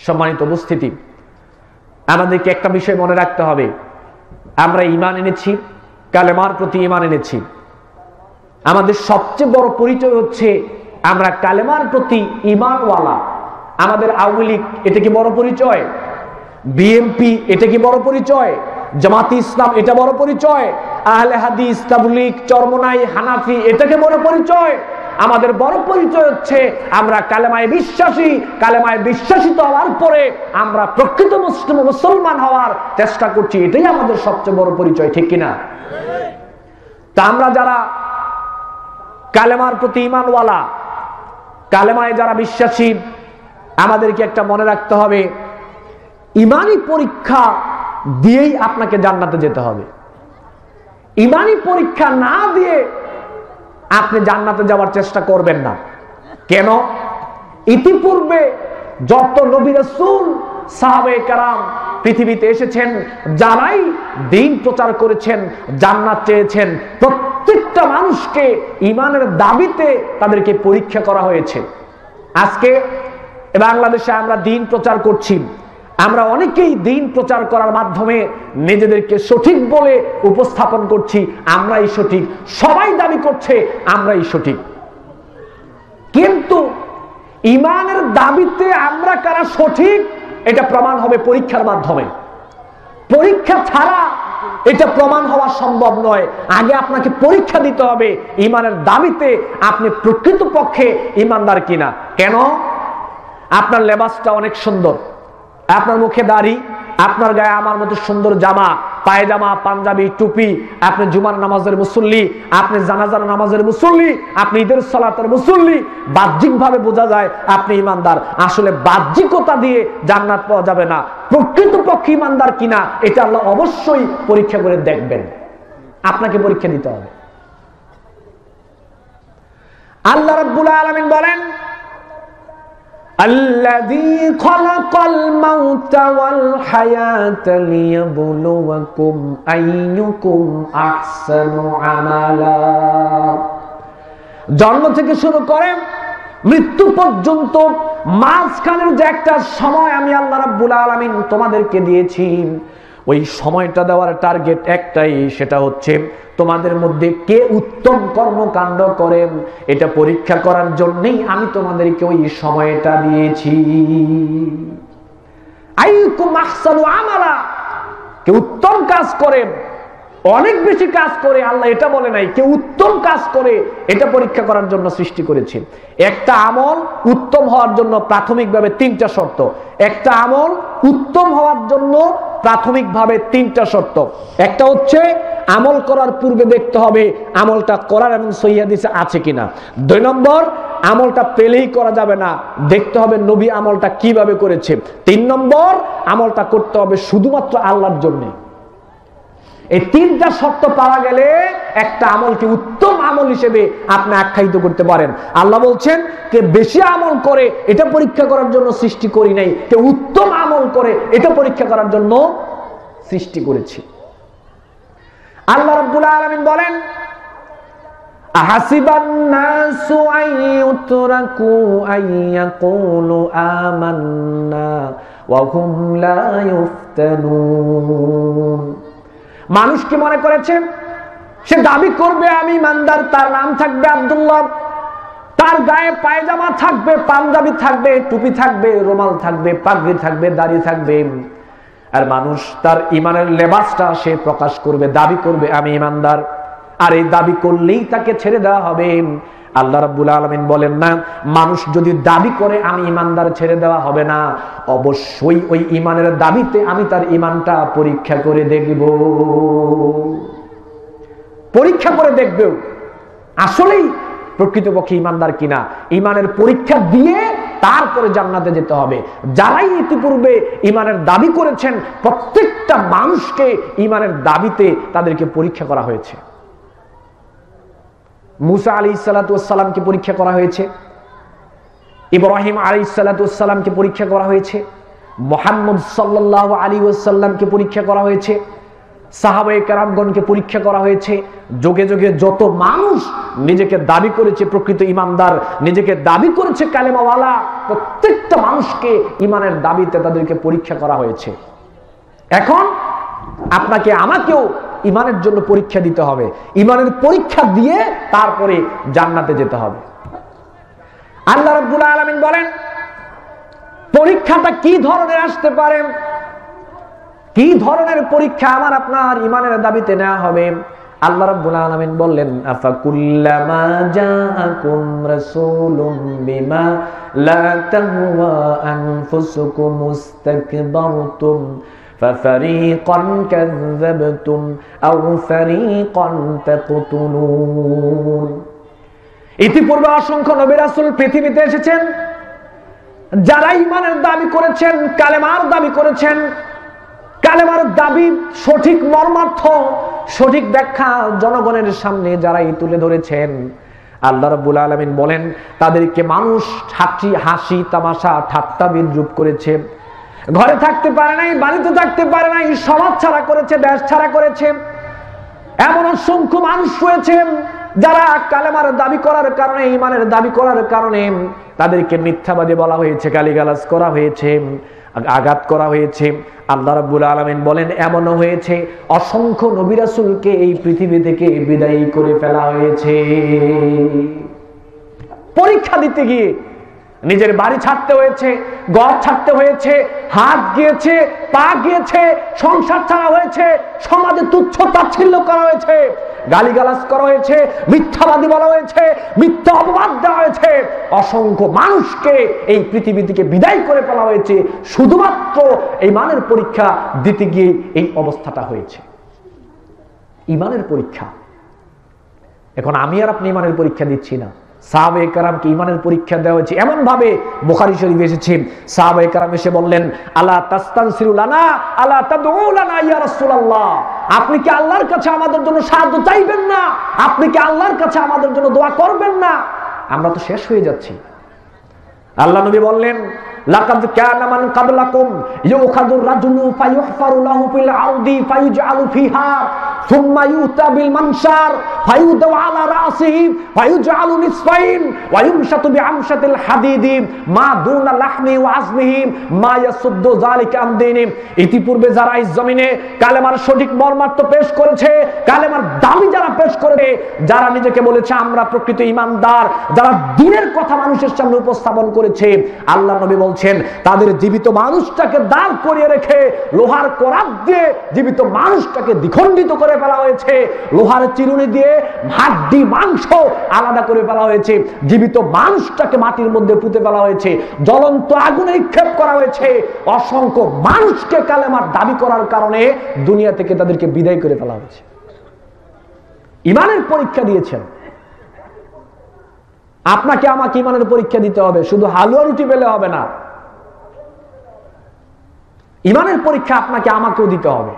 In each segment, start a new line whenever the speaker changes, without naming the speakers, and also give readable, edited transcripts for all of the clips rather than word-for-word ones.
সম্মানিত উপস্থিতি, আমাদেরকে একটা বিষয় মনে রাখতে হবে, আমরা ঈমান এনেছি, কালেমার প্রতি ঈমান এনেছি। আমাদের সবচেয়ে বড় পরিচয় হচ্ছে আমরা কালেমার প্রতি ঈমানওয়ালা। আমাদের আওয়ামী লীগ এটা কি বড় পরিচয়? বিএনপি এটা কি বড় পরিচয়? জামাতে ইসলাম এটা বড় পরিচয়? আহলে হাদিস, তাবলীগ, চরমনাই, হানাফি এটা কি বড় পরিচয়? আমাদের বড় পরিচয় হচ্ছে আমরা কালেমায় বিশ্বাসী। কালেমায় বিশ্বাসিত হওয়ার পরে আমরা প্রকৃত মুসলমান হওয়ার চেষ্টা করছি, এটাই আমাদের সবচেয়ে বড় পরিচয়, ঠিক কিনা? তা আমরা যারা কালেমার প্রতি ঈমানওয়ালা, কালেমায় যারা বিশ্বাসী, আমাদেরকে একটা মনে রাখতে হবে, ঈমানি পরীক্ষা দিয়েই আপনাকে জান্নাতে যেতে হবে। ঈমানি পরীক্ষা না দিয়ে আপনি জান্নাতে যাওয়ার চেষ্টা করবেন না। কেন? ইতিপূর্বে যত নবী রাসূল, সাহাবায়ে কেরাম পৃথিবীতে এসেছেন, যারাই দ্বীন প্রচার করেছেন, জান্নাত চেয়েছেন, প্রত্যেকটা মানুষকে ঈমানের দাবিতে তাদেরকে পরীক্ষা করা হয়েছে। আজকে বাংলাদেশে আমরা দ্বীন প্রচার করছি, আমরা অনেকেই দ্বীন প্রচার করার মাধ্যমে নিজেদেরকে সঠিক বলে উপস্থাপন করছি, আমরাই সঠিক। সবাই দাবি করছে আমরাই সঠিক, কিন্তু ঈমানের দাবিতে আমরা কারা সঠিক এটা প্রমাণ হবে পরীক্ষার মাধ্যমে। পরীক্ষা ছাড়া এটা প্রমাণ হওয়া সম্ভব নয়। আগে আপনাকে পরীক্ষা দিতে হবে ঈমানের দাবিতে আপনি প্রকৃতপক্ষে ঈমানদার কিনা। কেন? আপনার লেবাসটা অনেক সুন্দর, আপনার মুখে দাড়ি, আপনার গায়ে আমার মতো সুন্দর জামা, পায়জামা, পাঞ্জাবি, টুপি, আপনি জুমার নামাজের মুসল্লি, আপনি জানাজার নামাজের মুসল্লি, আপনি ঈদের সালাতের মুসল্লি, বাহ্যিকভাবে বোঝা যায় আপনি ঈমানদার। আসলে বাহ্যিকতা দিয়ে জান্নাত পাওয়া যাবে না। প্রকৃতপক্ষে ঈমানদার কিনা এটা আল্লাহ অবশ্যই পরীক্ষা করে দেখবেন, আপনাকে পরীক্ষা দিতে হবে। আল্লাহ রাব্বুল আলামিন বলেন, الذي خلق الموت والحياة ليبلوكم أيكم أحسن عملا। জন্ম থেকে শুরু করে মৃত্যু পর্যন্ত মাঝখানের যে একটা সময় আমি আল্লাহ রাব্বুল আলামিন তোমাদেরকে দিয়েছি, ওই সময়টা দেওয়ার টার্গেট একটাই, সেটা হচ্ছে তোমাদের মধ্যে কে উত্তম কর্মকাণ্ড করে এটা পরীক্ষা করার জন্যই আমি তোমাদেরকে ওই সময়টা দিয়েছি। আইকুম আহসানু আমালা, কে উত্তম কাজ করে, অনেক বেশি কাজ করে, আল্লাহ এটা বলে নাই, কে উত্তম কাজ করে এটা পরীক্ষা করার জন্য সৃষ্টি করেছে। একটা আমল উত্তম হওয়ার জন্য প্রাথমিকভাবে তিনটা শর্ত। একটা আমল উত্তম হওয়ার জন্য প্রাথমিকভাবে তিনটা শর্ত। একটা হচ্ছে আমল করার পূর্বে দেখতে হবে আমলটা করার এবং সহিহ হাদিসে আছে কিনা। 2 নম্বর, আমলটা পেলেই করা যাবে না, দেখতে হবে নবী আমলটা কিভাবে করেছে। 3 নম্বর, আমলটা করতে হবে শুধুমাত্র আল্লাহর জন্য। এই তিনটা শর্ত পাওয়া গেলে একটা আমলকে উত্তম আমল হিসেবে আপনি আখ্যায়িত করতে পারেন। আল্লাহ বলছেন, কে বেশি আমল করে এটা পরীক্ষা করার জন্য সৃষ্টি করি নাই, কে উত্তম আমল করে এটা পরীক্ষা করার জন্য সৃষ্টি করেছি। আল্লাহ রাব্বুল আলামিন বলেন, আহাসিবান নাসু আইয়ুতরাকু আইয়াকুলু আমান্না ওয়া হুম লা ইফতানুন। মানুষ কি মনে করেছে সে দাবি করবে আমি ইমানদার, তার নাম থাকবে আব্দুল্লাহ, তার গায়ে পায়জামা থাকবে, পাঞ্জাবি থাকবে, টুপি থাকবে, রুমাল থাকবে, পাগড়ি থাকবে, দাড়ি থাকবে, আর মানুষ তার ইমানের লেবাসটা সে প্রকাশ করবে, দাবি করবে আমি ইমানদার, আর এই দাবি করলেই তাকে ছেড়ে দেওয়া হবে। আল্লাহ রাব্বুল আলামিন বলেন না, মানুষ যদি দাবি করে আমি ইমানদার, ছেড়ে দেওয়া হবে না, অবশ্যই ওই ইমানের দাবিতে আমি তার ইমানটা পরীক্ষা করে দেখব। পরীক্ষা করে দেখব আসলেই প্রকৃতপক্ষে ইমানদার কিনা। ইমানের পরীক্ষা দিয়ে তারপরে জান্নাতে যেতে হবে। যারাই ইতিপূর্বে ইমানের দাবি করেছেন প্রত্যেকটা মানুষকে ইমানের দাবিতে তাদেরকে পরীক্ষা করা হয়েছে। মুসা আলাইহিসসালাতু ওয়াসসালামকে পরীক্ষা করা হয়েছে, ইব্রাহিম আলাইহিসসালাতু ওয়াসসালামকে পরীক্ষা করা হয়েছে, মুহাম্মদ সাল্লাল্লাহু আলাইহি ওয়াসাল্লামকে পরীক্ষা করা হয়েছে, সাহাবায়ে কেরামগণকে পরীক্ষা করা হয়েছে। যুগে যুগে যত মানুষ নিজেকে দাবি করেছে প্রকৃত ইমানদার, নিজেকে দাবি করেছে কালেমাওয়ালা, প্রত্যেকটা মানুষকে ইমানের দাবিতে তাদেরকে পরীক্ষা করা হয়েছে। এখন আপনাকে আমাকেও ইমানের জন্য পরীক্ষা দিতে হবে। ইমানের পরীক্ষা দিয়ে তারপরে জান্নাতে যেতে হবে। আল্লাহ রাব্বুল আলামিন বলেন, পরীক্ষাটা কি ধরনের আসতে পারে, কি ধরনের পরীক্ষা আমার আপনার ইমানের দাবিতে নেওয়া হবে। আল্লাহ রাব্বুল আলামিন বললেন, আফাকুল্লামা জাআকুম রাসূলুম বিমা লা তাহওয়া আনফুসুকুম মুস্তাকবারতুম ফাফারিকান কাযাবতুম আও ফারিকান তাকতুলুন। ইতিপূর্বে অসংখ্য নবী রাসূল পৃথিবীতে এসেছেন, যারা ইমানের দাবি করেছেন, কালেমার দাবি করেছেন। কালেমার দাবি সঠিক মর্মার্থ, সঠিক ব্যাখ্যা জনগণের সামনে যারাই তুলে ধরেছেন, আল্লাহ রাব্বুল আলামিন বলেন তাদেরকে মানুষ হাসি তামাশা ঠাট্টা বিদ্রুপ করেছে। ঘরে থাকতে পারে নাই, বাড়িতে থাকতে পারে নাই, সমাজ ছাড়া করেছে, দেশ ছাড়া করেছে। এমন অসংখ্য মানুষ রয়েছে যারা কালেমার দাবি করার কারণে, ইমানের দাবি করার কারণে তাদেরকে মিথ্যাবাদী বলা হয়েছে, গালিগালাজ করা হয়েছে, আঘাত করা হয়েছে। আল্লাহ রাব্বুল আলামিন বলেন এমনও হয়েছে অসংখ্য নবী রাসূলকে এই পৃথিবী থেকে বিদায় করে ফেলা হয়েছে। পরীক্ষা দিতে গিয়ে নিজের বাড়ি ছাড়তে হয়েছে, ঘর ছাড়তে হয়েছে, হাত গিয়েছে, পা গিয়েছে, সংসার ছাড়া হয়েছে, সমাজে তুচ্ছ তাচ্ছিল্য করা হয়েছে, গালিগালাজ করা হয়েছে, মিথ্যাবাদী বলা হয়েছে, মিথ্যা অপবাদ দেওয়া হয়েছে। অসংখ্য মানুষকে এই পৃথিবী থেকে বিদায় করে ফেলা হয়েছে শুধুমাত্র ইমানের পরীক্ষা দিতে গিয়ে এই অবস্থাটা হয়েছে। ইমানের পরীক্ষা। এখন আমি আর আপনি ইমানের পরীক্ষা দিচ্ছি না, সাহাবায়ে কেরামকে ইমানের পরীক্ষা দেওয়া হয়েছে। এমন ভাবে বুখারী শরীফে এসেছে, সাহাবায়ে কেরাম এসে বললেন, আলা তাস্তানসিরু লানা আলা তাদউ লানা ইয়া রাসূলুল্লাহ, আপনি কি আল্লাহর কাছে আমাদের জন্য সাহায্য চাইবেন না? আপনি কি আল্লাহর কাছে আমাদের জন্য দোয়া করবেন না? আমরা তো শেষ হয়ে যাচ্ছি। আল্লাহ নবী বললেন, লাকাদ কানা মান ক্বাবলাকুম ইউখাযুর রাজুলু ফায়ুহফারু লাহু ফিল আরদি ফায়ুজআলু ফিহা সুম্মা ইউতা বিল মানশার ফায়ুদাউ আলা রাসিহি ফায়ুজআলু নিসফাইন ওয়া ইউমশাতু বিআমশাতিল হাদিদি মা দুনা লাহমি ওয়া আজমিহি মা ইয়াসুদ্দু যালিকা আন দীনি। ইতিপূর্বে যারা এই জমিনে কালেমার সঠিক মর্মার্থ পেশ করেছে, কালেমার দাবি যারা পেশ করে, যারা নিজেকে বলেছে আমরা প্রকৃত ঈমানদার, যারা দ্বীনের কথা মানুষের সামনে উপস্থাপন করেছে, আল্লাহ নবী বলছেন তাদের জীবিত মানুষটাকে দাঁড় করিয়ে রেখে লোহার করাত দিয়ে জীবিত মানুষটাকে দ্বিখণ্ডিত করে ফেলা হয়েছে, লোহার চিরুনি দিয়ে হাড্ডি মাংস আলাদা করে ফেলা হয়েছে, জীবিত মানুষটাকে মাটির মধ্যে পুঁতে ফেলা হয়েছে, জ্বলন্ত আগুনে নিক্ষেপ করা হয়েছে। অসংখ্য মানুষকে কালেমার দাবি করার কারণে দুনিয়া থেকে তাদেরকে বিদায় করে ফেলা হয়েছে। ইমানের পরীক্ষা দিয়েছেন। আপনাকে আমাকে ইমানের পরীক্ষা দিতে হবে, শুধু হালুয়া রুটি পেলে হবে না। ইমানের পরীক্ষা আপনাকে আমাকেও দিতে হবে।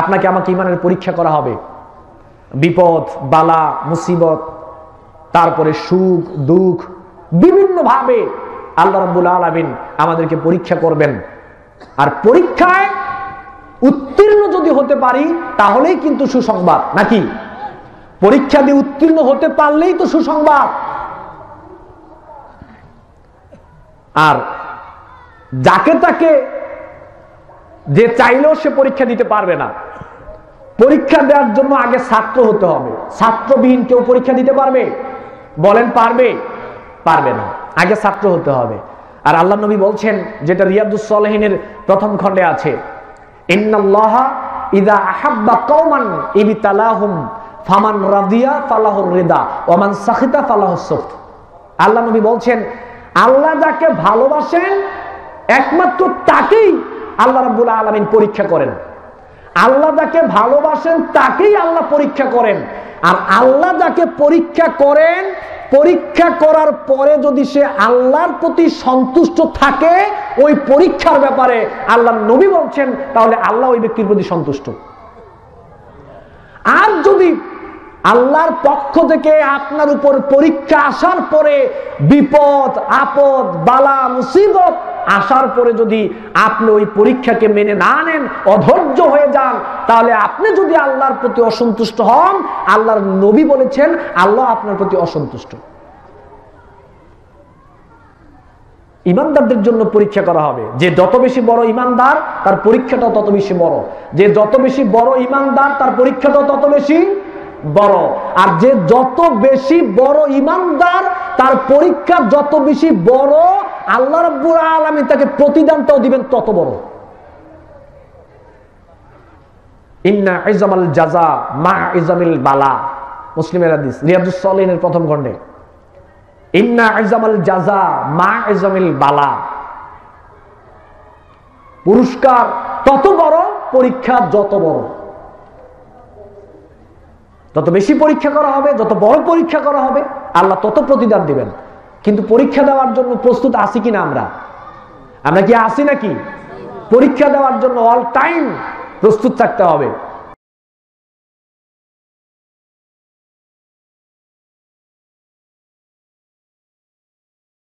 আপনাকে আমাকে ইমানের পরীক্ষা করা হবে। বিপদ, বালা, মুসিবত, তারপরে সুখ, দুঃখ, বিভিন্ন ভাবে আল্লাহ রাব্বুল আলামিন আমাদেরকে পরীক্ষা করবেন। আর পরীক্ষায় উত্তীর্ণ যদি হতে পারি তাহলেই কিন্তু সুসংবাদ, নাকি? পরীক্ষা দিয়ে উত্তীর্ণ হতে পারলেই তো সুসংবাদ। আর যাকে তাকে যে চাইলেও সে পরীক্ষা দিতে পারবে না। পরীক্ষা দেওয়ার জন্য আগে ছাত্র হতে হবে। ছাত্রবিহীন কেউ পরীক্ষা দিতে পারবে? বলেন পারবে? পারবে না। আগে ছাত্র হতে হবে। আর আল্লাহ নবী বলছেন, যেটা রিয়াদুস সালেহিনের প্রথম খণ্ডে আছে, ইন্নাল্লাহা ইযা আহাব্বা কওমান ইবতালাহুম ফামান রাদিয়া ফালাহুর রিদা ওয়া মান সাখিতা ফালাহুস সুখত। আল্লাহ নবী বলছেন, আল্লাহ যাকে ভালোবাসেন একমাত্র তাকেই আল্লাহ রাব্বুল আলামিন পরীক্ষা করেন। আল্লাহ যাকে ভালোবাসেন তাকেই আল্লাহ পরীক্ষা করেন। আর আল্লাহ যাকে পরীক্ষা করেন, পরীক্ষা করার পরে যদি সে আল্লাহর প্রতি সন্তুষ্ট থাকে, ওই পরীক্ষার ব্যাপারে আল্লাহ নবী বলছেন, তাহলে আল্লাহ ওই ব্যক্তির প্রতি সন্তুষ্ট। আর যদি আল্লাহর পক্ষ থেকে আপনার উপর পরীক্ষা আসার পরে বিপদ, আপদ, বালা, মুসিবত আসার পরে যদি আপনি ওই পরীক্ষাকে মেনে না নেন, অধৈর্য হয়ে যান, তাহলে আপনি যদি আল্লাহর প্রতি অসন্তুষ্ট হন, আল্লাহর নবী বলেছেন আল্লাহ আপনার প্রতি অসন্তুষ্ট। ইমানদারদের জন্য পরীক্ষা করা হবে। যে যত বেশি বড় ইমানদার তার পরীক্ষাটাও তত বেশি বড়, যে যত বেশি বড় ইমানদার তার পরীক্ষাটাও তত বেশি বড়, আর যে যত বেশি বড় ইমানদার তার পরীক্ষা যত বেশি বড়, আল্লাহ রাব্বুল আলামিন তাকে প্রতিদানটাও দিবেন তত বড়। ইন্না ইজামাল জাযা মা ইজামিল বালা, মুসলিমের হাদিস, রিয়াদুস সালিহিনের প্রথম খণ্ডে। ইন্না ইজামাল জাযা মা ইজামিল বালা, পুরস্কার তত বড়, পরীক্ষা যত বড়। যত বেশি পরীক্ষা করা হবে, যত বড় পরীক্ষা করা হবে, আল্লাহ তত প্রতিদান দিবেন। কিন্তু পরীক্ষা দেওয়ার জন্য প্রস্তুত আছি কিনা আমরা? আমরা কি আছি নাকি? পরীক্ষা দেওয়ার জন্য অল টাইম প্রস্তুত থাকতে হবে।